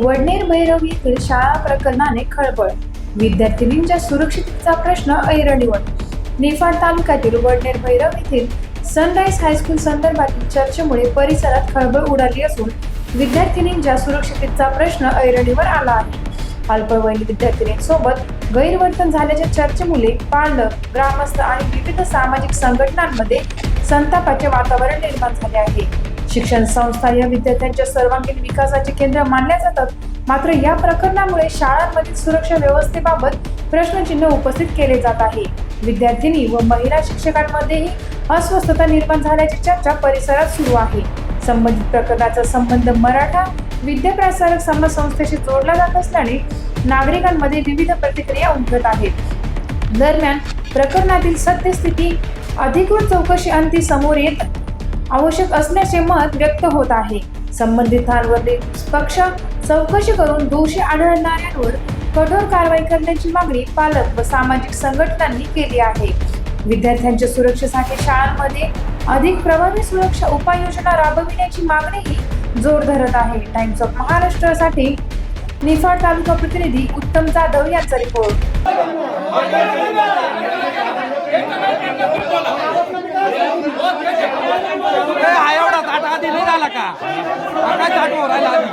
वडनेर भैरव येथील शाळा प्रकरणाने खळबळ, विद्यार्थिनींच्या सुरक्षिततेचा प्रश्न ऐरणीवर. निफाड तालुक्यातील वडनेर भैरव येथील सनराइज हायस्कूल संदर्भातील चर्चेमुळे परिसरात खळबळ उडाली असून विद्यार्थिनींच्या सुरक्षिततेचा प्रश्न ऐरणीवर आला आहे. अल्पवयीन विद्यार्थिनींसोबत गैरवर्तन झाल्याच्या चर्चेमुळे पालक, ग्रामस्थ आणि विविध सामाजिक संघटनांमध्ये संतापाचे वातावरण निर्माण झाले आहे. शिक्षण संस्था या विद्यार्थ्यांच्या सर्वांगीण विकासाचे केंद्र मानल्या जातात, मात्र या प्रकरणामुळे शाळांमधील सुरक्षा व्यवस्थेबाबत प्रश्नचिन्ह उपस्थित केले जात आहे. विद्यार्थिनी व महिला शिक्षकांमध्येही अस्वस्थता निर्माण झाल्याची चर्चा परिसरात सुरू आहे. संबंधित प्रकरणाचा संबंध मराठा विद्याप्रसारक समाज संस्थेशी जोडला जात असल्याने नागरिकांमध्ये विविध प्रतिक्रिया उमटत आहेत. दरम्यान प्रकरणातील सत्यस्थिती अधिकृत चौकशी अंती समोर येत आवश्यक असल्याचे मत व्यक्त होत आहे. संबंधितांवर निष्पक्ष चौकशी करून दोषी आढळणाऱ्यांवर कठोर कारवाई करण्याची मागणी पालक व सामाजिक संघटनांनी केली आहे. विद्यार्थ्यांच्या सुरक्षेसाठी शाळांमध्ये अधिक प्रभावी सुरक्षा उपाययोजना राबविण्याची मागणीही जोर धरत आहे. टाइम्स ऑफ महाराष्ट्रासाठी निफाड तालुका प्रतिनिधी उत्तम जाधव यांचा रिपोर्ट. हा एवढा ताट आधी नाही झाला का? काय ताट वर राहिला आधी?